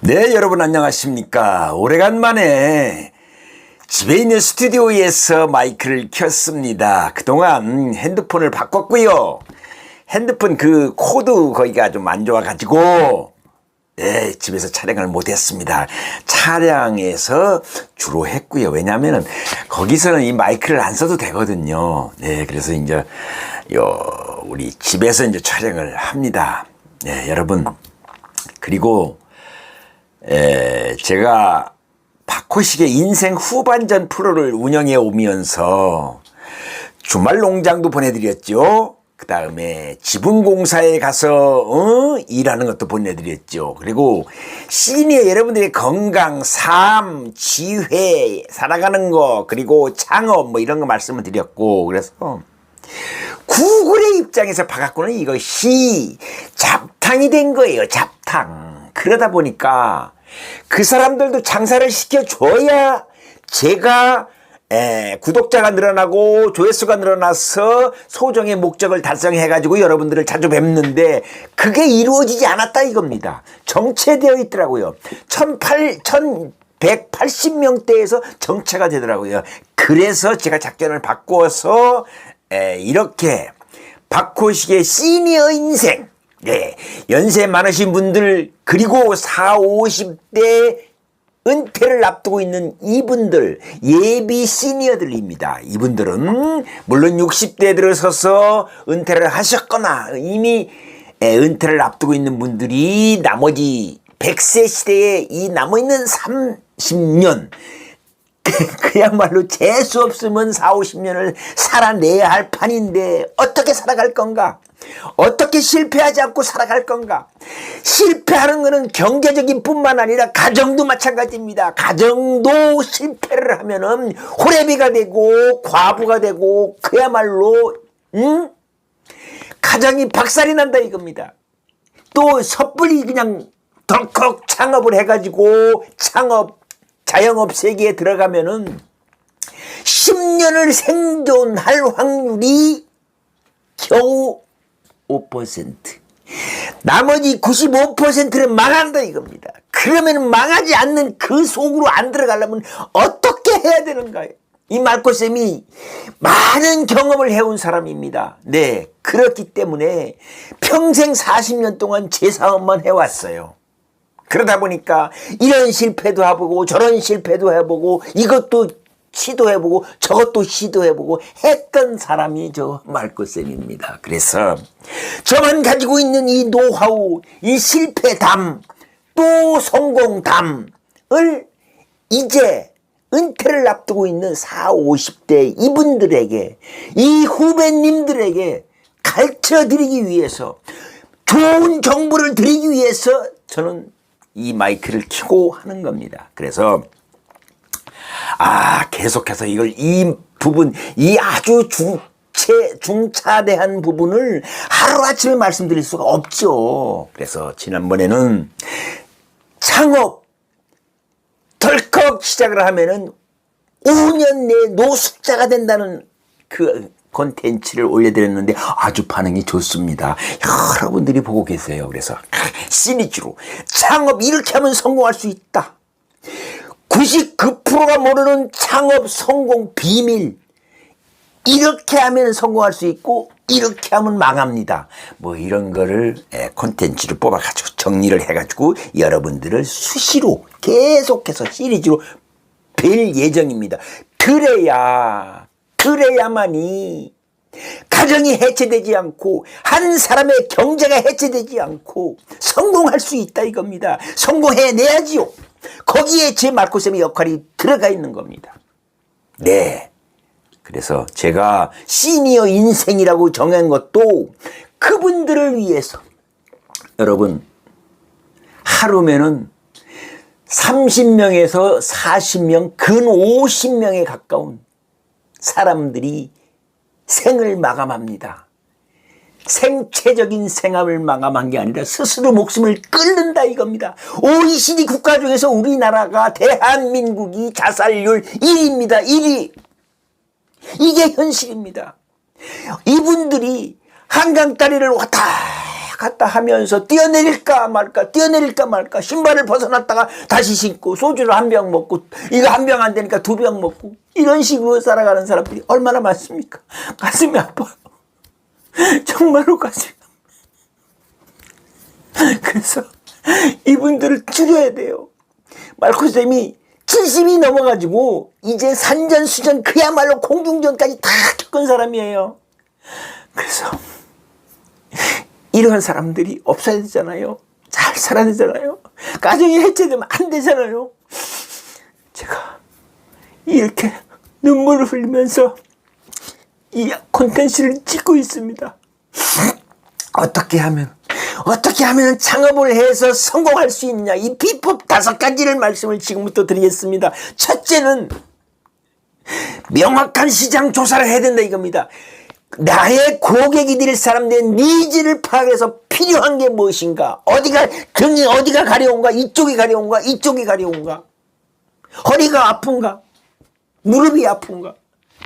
네, 여러분 안녕하십니까. 오래간만에 집에 있는 스튜디오에서 마이크를 켰습니다. 그동안 핸드폰을 바꿨고요. 핸드폰 그 코드 거기가 좀 안 좋아가지고 네, 집에서 촬영을 못했습니다. 차량에서 주로 했고요. 왜냐하면 거기서는 이 마이크를 안 써도 되거든요. 네, 그래서 이제 우리 집에서 이제 촬영을 합니다. 네, 여러분. 그리고 제가 박호식의 인생 후반전 프로를 운영해 오면서 주말 농장도 보내드렸죠. 그 다음에 지붕공사에 가서 일하는 것도 보내드렸죠. 그리고 시니어 여러분들의 건강, 삶, 지혜, 살아가는 거, 그리고 창업 뭐 이런 거 말씀을 드렸고, 그래서 구글의 입장에서 봐갖고는 이것이 잡탕이 된 거예요. 잡탕. 그러다 보니까 그 사람들도 장사를 시켜줘야 제가 구독자가 늘어나고 조회수가 늘어나서 소정의 목적을 달성해가지고 여러분들을 자주 뵙는데 그게 이루어지지 않았다 이겁니다. 정체되어 있더라고요. 1180명대에서 정체가 되더라고요. 그래서 제가 작전을 바꿔서 이렇게 박호식의 시니어 인생, 네, 연세 많으신 분들, 그리고 40, 50대 은퇴를 앞두고 있는 이분들, 예비 시니어들입니다. 이분들은 물론 60대에 들어서서 은퇴를 하셨거나 이미 은퇴를 앞두고 있는 분들이 나머지 100세 시대에 이 남아있는 30년 그야말로 재수 없으면 40, 50년을 살아내야 할 판인데 어떻게 살아갈 건가? 어떻게 실패하지 않고 살아갈 건가? 실패하는 것은 경제적인 뿐만 아니라 가정도 마찬가지입니다. 가정도 실패를 하면은 호래비가 되고 과부가 되고 그야말로 가정이 박살이 난다 이겁니다. 또 섣불리 그냥 덜컥 창업을 해가지고 자영업 세계에 들어가면은 10년을 생존할 확률이 겨우 5%. 나머지 95%는 망한다 이겁니다. 그러면 망하지 않는 그 속으로 안 들어가려면 어떻게 해야 되는가요? 이 말코쌤이 많은 경험을 해온 사람입니다. 네, 그렇기 때문에 평생 40년 동안 제 사업만 해왔어요. 그러다 보니까 이런 실패도 해보고 저런 실패도 해보고 이것도 시도해보고 저것도 시도해보고 했던 사람이 저 말코쌤입니다. 그래서 저만 가지고 있는 이 노하우, 이 실패담, 또 성공담을 이제 은퇴를 앞두고 있는 40, 50대 이분들에게, 이 후배님들에게 가르쳐드리기 위해서, 좋은 정보를 드리기 위해서 저는 이 마이크를 켜고 하는 겁니다. 그래서 계속해서 이 부분, 이 아주 중차대한 부분을 하루아침에 말씀드릴 수가 없죠. 그래서 지난번에는 창업 덜컥 시작을 하면은 5년 내에 노숙자가 된다는 그 콘텐츠를 올려드렸는데 아주 반응이 좋습니다. 여러분들이 보고 계세요. 그래서 시리즈로 창업 이렇게 하면 성공할 수 있다. 99%가 모르는 창업 성공 비밀. 이렇게 하면 성공할 수 있고 이렇게 하면 망합니다. 뭐 이런 거를 콘텐츠를 뽑아가지고 정리를 해가지고 여러분들을 수시로 계속해서 시리즈로 뵐 예정입니다. 그래야만이 가정이 해체되지 않고 한 사람의 경제가 해체되지 않고 성공할 수 있다 이겁니다. 성공해내야지요. 거기에 제 말코쌤의 역할이 들어가 있는 겁니다. 네. 그래서 제가 시니어 인생이라고 정한 것도 그분들을 위해서. 여러분, 하루면은 30명에서 40명, 근 50명에 가까운 사람들이 생을 마감합니다. 생체적인 생암을 마감한 게 아니라 스스로 목숨을 끊는다 이겁니다. OECD 국가 중에서 우리나라가 대한민국이 자살률 1위입니다. 1위. 이게 현실입니다. 이분들이 한강 다리를 왔다 왔다 갔다 하면서 뛰어내릴까 말까 뛰어내릴까 말까 신발을 벗어났다가 다시 신고 소주를 한 병 먹고 이거 한 병 안 되니까 두 병 먹고 이런 식으로 살아가는 사람들이 얼마나 많습니까? 가슴이 아파요. 정말로 가슴이 아파요. 그래서 이분들을 줄여야 돼요. 말코쌤이 70이 넘어가지고 이제 산전수전 그야말로 공중전까지 다 겪은 사람이에요. 그래서 이런 사람들이 없어야 되잖아요. 잘 살아야 되잖아요. 가정이 해체되면 안 되잖아요. 제가 이렇게 눈물을 흘리면서 이 콘텐츠를 찍고 있습니다. 어떻게 하면 창업을 해서 성공할 수 있느냐, 이 비법 5가지를 말씀을 지금부터 드리겠습니다. 첫째는 명확한 시장 조사를 해야 된다 이겁니다. 나의 고객이 될 사람들의 니즈를 파악해서 필요한 게 무엇인가, 등이 어디가 가려운가, 이쪽이 가려운가, 이쪽이 가려운가, 허리가 아픈가, 무릎이 아픈가,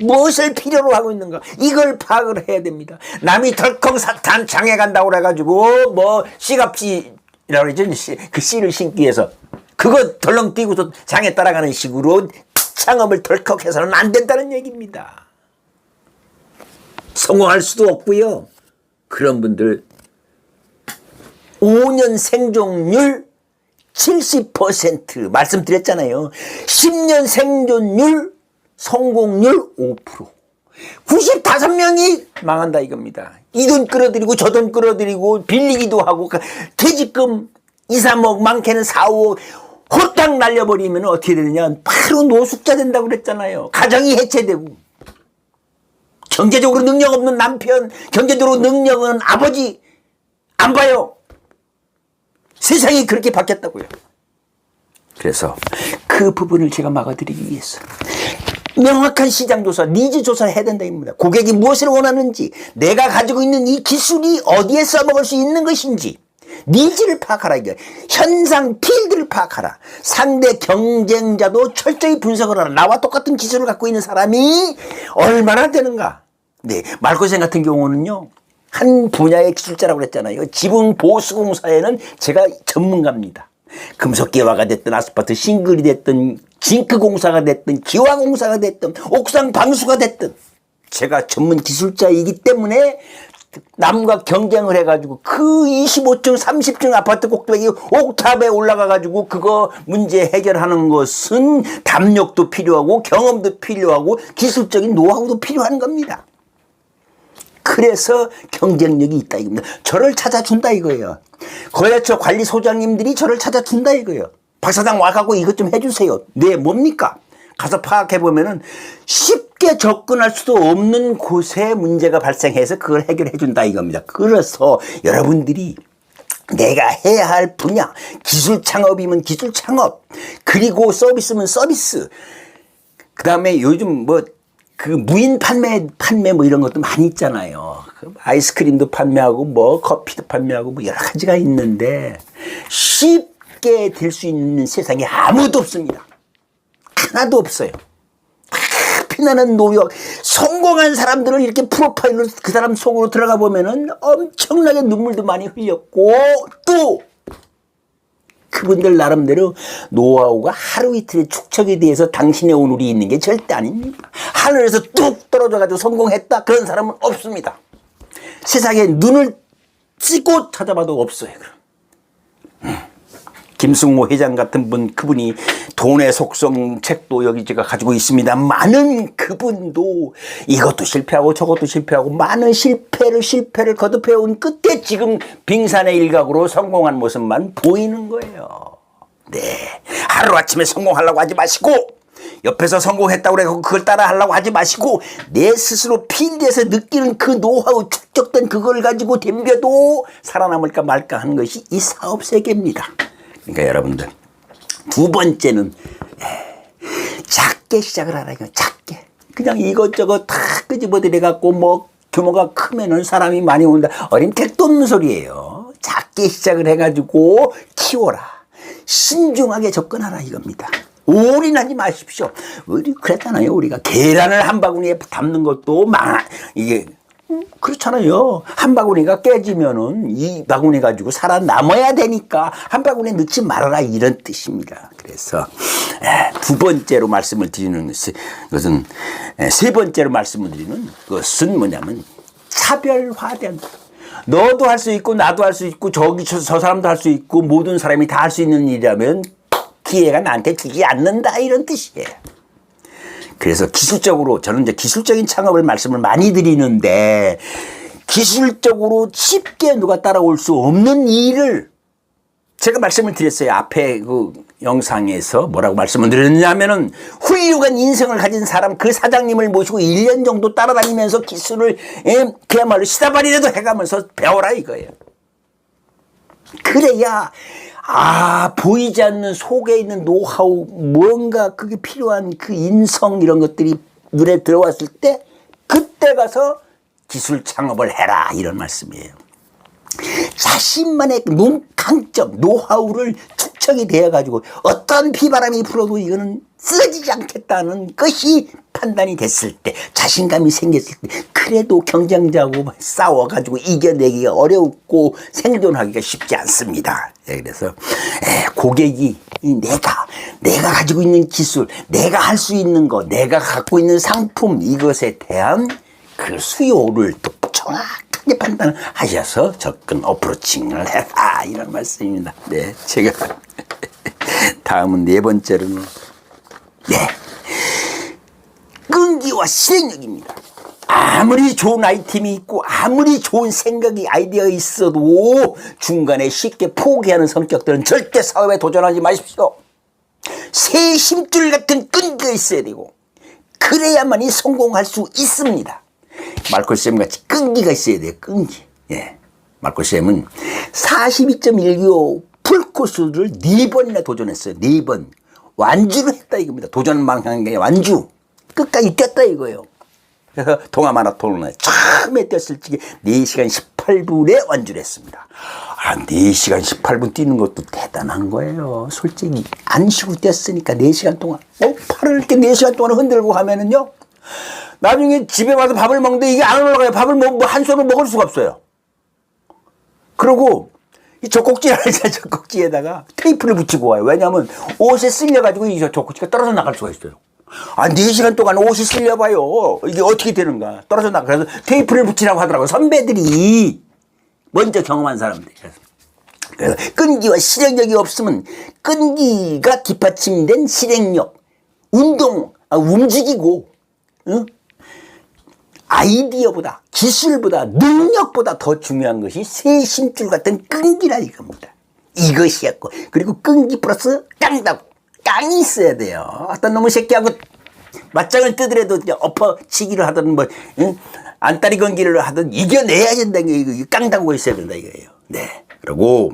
무엇을 필요로 하고 있는가, 이걸 파악을 해야 됩니다. 남이 덜컹 사탄 장에 간다고 그래가지고 뭐 씨갑씨라고 그러죠. 그 씨를 신기 위해서 그거 덜렁 뛰고서 장에 따라가는 식으로 창업을 덜컥 해서는 안 된다는 얘기입니다. 성공할 수도 없고요. 그런 분들 5년 생존율 70% 말씀드렸잖아요. 10년 생존율 성공률 5%. 95명이 망한다 이겁니다. 이 돈 끌어들이고 저 돈 끌어들이고 빌리기도 하고 퇴직금 2, 3억 많게는 4, 5억 홀딱 날려버리면 어떻게 되느냐, 바로 노숙자 된다고 그랬잖아요. 가정이 해체되고 경제적으로 능력 없는 남편, 경제적으로 능력 없는 아버지 안 봐요. 세상이 그렇게 바뀌었다고요. 그래서 그 부분을 제가 막아드리기 위해서 명확한 시장 조사, 니즈 조사를 해야 된다 입니다. 고객이 무엇을 원하는지, 내가 가지고 있는 이 기술이 어디에 써먹을 수 있는 것인지 니즈를 파악하라 이게. 현상 필드를 파악하라. 상대 경쟁자도 철저히 분석을 하라. 나와 똑같은 기술을 갖고 있는 사람이 얼마나 되는가. 네, 말고생 같은 경우는요, 한 분야의 기술자라고 그랬잖아요. 지붕보수공사에는 제가 전문가입니다. 금속기화가 됐든 아스팔트 싱글이 됐든 징크 공사가 됐든 기화공사가 됐든 옥상 방수가 됐든 제가 전문 기술자이기 때문에 남과 경쟁을 해가지고 그 25층 30층 아파트 꼭대기 옥탑에 올라가가지고 그거 문제 해결하는 것은 담력도 필요하고 경험도 필요하고 기술적인 노하우도 필요한 겁니다. 그래서 경쟁력이 있다 이겁니다. 저를 찾아준다 이거예요. 거래처 관리소장님들이 저를 찾아준다 이거예요. 박 사장 와갖고 이것 좀 해주세요. 네, 뭡니까? 가서 파악해보면은 쉽게 접근할 수도 없는 곳에 문제가 발생해서 그걸 해결해준다 이겁니다. 그래서 여러분들이 내가 해야 할 분야, 기술 창업이면 기술 창업, 그리고 서비스면 서비스, 그 다음에 요즘 그 무인 판매 뭐 이런 것도 많이 있잖아요. 아이스크림도 판매하고 뭐 커피도 판매하고 뭐 여러 가지가 있는데 쉽게 될 수 있는 세상에 아무도 없습니다. 하나도 없어요. 피나는 노력, 성공한 사람들을 이렇게 프로파일로 그 사람 속으로 들어가 보면은 엄청나게 눈물도 많이 흘렸고 또 그분들 나름대로 노하우가 하루 이틀의 축적에 대해서 당신의 오늘이 있는 게 절대 아닙니다. 하늘에서 뚝 떨어져가지고 성공했다 그런 사람은 없습니다. 세상에 눈을 찌고 찾아봐도 없어요. 김승모 회장 같은 분, 그분이 돈의 속성 책도 여기 제가 가지고 있습니다. 많은 그분도 이것도 실패하고 저것도 실패하고 많은 실패를 거듭해온 끝에 지금 빙산의 일각으로 성공한 모습만 보이는 거예요. 네, 하루아침에 성공하려고 하지 마시고 옆에서 성공했다고 해서 그걸 따라 하려고 하지 마시고 내 스스로 필드에서 느끼는 그 노하우 축적된 그걸 가지고 덤벼도 살아남을까 말까 하는 것이 이 사업 세계입니다. 그러니까 여러분들, 두 번째는 작게 시작을 하라고요. 작게. 그냥 이것저것 다 끄집어들여 갖고 뭐 규모가 크면은 사람이 많이 온다. 어린 택도 없는 소리예요. 작게 시작을 해가지고 키워라. 신중하게 접근하라 이겁니다. 올인하지 마십시오. 우리 그랬잖아요. 우리가 계란을 한 바구니에 담는 것도 이게 그렇잖아요. 한 바구니가 깨지면은 이 바구니 가지고 살아남아야 되니까 한 바구니 넣지 말아라 이런 뜻입니다. 그래서 두 번째로 말씀을 드리는 것은 세 번째로 말씀을 드리는 것은 뭐냐면 차별화된, 너도 할 수 있고 나도 할 수 있고 저 사람도 할 수 있고 모든 사람이 다 할 수 있는 일이라면 기회가 나한테 주지 않는다 이런 뜻이에요. 그래서 기술적으로 저는 이제 기술적인 창업을 말씀을 많이 드리는데 기술적으로 쉽게 누가 따라올 수 없는 일을 제가 말씀을 드렸어요. 앞에 그 영상에서 뭐라고 말씀을 드렸냐면은 훌륭한 인성을 가진 사람 그 사장님을 모시고 1년 정도 따라다니면서 기술을 그야말로 시다발이라도 해가면서 배워라 이거예요. 그래야 보이지 않는 속에 있는 노하우, 뭔가 그게 필요한 그 인성 이런 것들이 눈에 들어왔을 때 그때 가서 기술 창업을 해라 이런 말씀이에요. 자신만의 강점, 노하우를 축적이 되어가지고 어떤 비바람이 불어도 이거는 쓰러지지 않겠다는 것이 판단이 됐을 때, 자신감이 생겼을 때, 그래도 경쟁자하고 싸워가지고 이겨내기가 어렵고 생존하기가 쉽지 않습니다. 그래서 고객이 내가 가지고 있는 기술, 내가 할 수 있는 거, 내가 갖고 있는 상품 이것에 대한 그 수요를 또 정확하게 판단하셔서 접근 어프로칭을 해라 이런 말씀입니다. 네, 제가 다음은 네 번째로는 끈기와 실행력입니다. 아무리 좋은 아이템이 있고 아무리 좋은 생각이 아이디어가 있어도 중간에 쉽게 포기하는 성격들은 절대 사업에 도전하지 마십시오. 새 힘줄 같은 끈기가 있어야 되고 그래야만이 성공할 수 있습니다. 말콜쌤 같이 끈기가 있어야 돼요. 끈기. 말콜쌤은 42.195 풀코스를 4번이나 도전했어요. 4번. 완주를 했다 이겁니다. 도전만 한 게 완주. 끝까지 뛰었다 이거예요. 그래서 동아마라톤을 처음에 뛰었을 적에 4시간 18분에 완주를 했습니다. 4시간 18분 뛰는 것도 대단한 거예요. 솔직히 안 쉬고 뛰었으니까 4시간 동안 팔을 이렇게 4시간 동안 흔들고 가면은요 나중에 집에 와서 밥을 먹는데 이게 안 올라가요. 밥을 한 손으로 먹을 수가 없어요. 그리고 이 젖꼭지에다가 테이프를 붙이고 와요. 왜냐하면 옷에 쓸려가지고 이 젖꼭지가 떨어져 나갈 수가 있어요. 4시간 동안 옷이 쓸려봐요. 이게 어떻게 되는가. 떨어져 나가. 그래서 테이프를 붙이라고 하더라고요. 선배들이 먼저 경험한 사람들이. 그래서 끈기와 실행력이 없으면 끈기가 뒷받침된 실행력, 움직이고, 아이디어보다, 기술보다, 능력보다 더 중요한 것이 새 힘줄 같은 끈기라 이겁니다. 이것이었고, 그리고 끈기 플러스 깡이 있어야 돼요. 어떤 놈의 새끼하고 맞짱을 뜨더라도 엎어치기를 하든 안다리 건기를 하든 이겨내야 된다. 이거 깡다고 있어야 된다 이거예요. 네. 그리고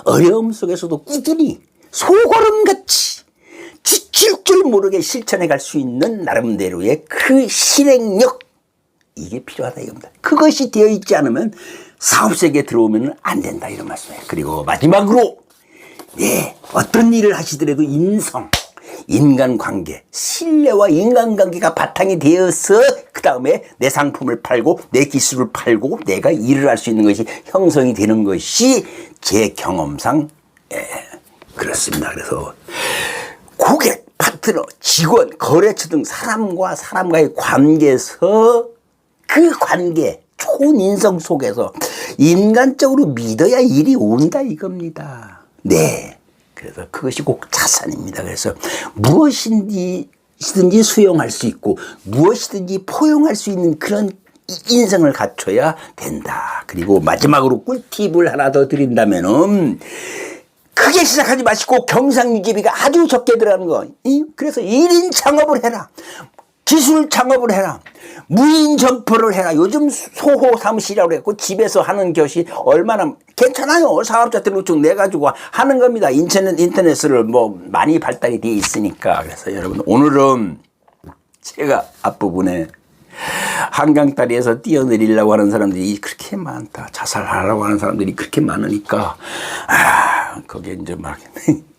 어려움 속에서도 꾸준히 소걸음같이 지칠 줄 모르게 실천해 갈 수 있는 나름대로의 그 실행력 이게 필요하다 이겁니다. 그것이 되어 있지 않으면 사업세계에 들어오면 안 된다 이런 말씀이에요. 그리고 마지막으로 어떤 일을 하시더라도 인간관계, 신뢰와 인간관계가 바탕이 되어서 그 다음에 내 상품을 팔고 내 기술을 팔고 내가 일을 할 수 있는 것이 형성이 되는 것이 제 경험상 그렇습니다. 그래서 고객, 파트너, 직원, 거래처 등 사람과 사람과의 관계에서 그 관계, 좋은 인성 속에서 인간적으로 믿어야 일이 온다 이겁니다. 네. 그래서 그것이 꼭 자산입니다. 그래서 무엇이든지 수용할 수 있고 무엇이든지 포용할 수 있는 그런 인성을 갖춰야 된다. 그리고 마지막으로 꿀팁을 하나 더 드린다면은 크게 시작하지 마시고 경상유지비가 아주 적게 들어가는 거. 그래서 1인 창업을 해라. 기술 창업을 해라. 무인 점포를 해라. 요즘 소호 사무실이라고 했고 집에서 하는 것이 얼마나 괜찮아요. 사업자들로 쭉 내가지고 하는 겁니다. 인터넷을 많이 발달이 되어 있으니까. 그래서 여러분 오늘은 제가 앞부분에 한강다리에서 뛰어내리려고 하는 사람들이 그렇게 많다. 자살하려고 하는 사람들이 그렇게 많으니까 거기에 이제 막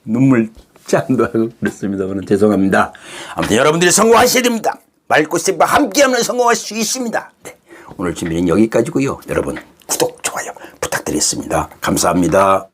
눈물 짠도 하고 그렇습니다. 오늘 죄송합니다. 아무튼 여러분들이 성공하셔야 됩니다. 말꽃쌤과 함께하면 성공할 수 있습니다. 네. 오늘 준비는 여기까지고요. 여러분 구독, 좋아요 부탁드리겠습니다. 감사합니다.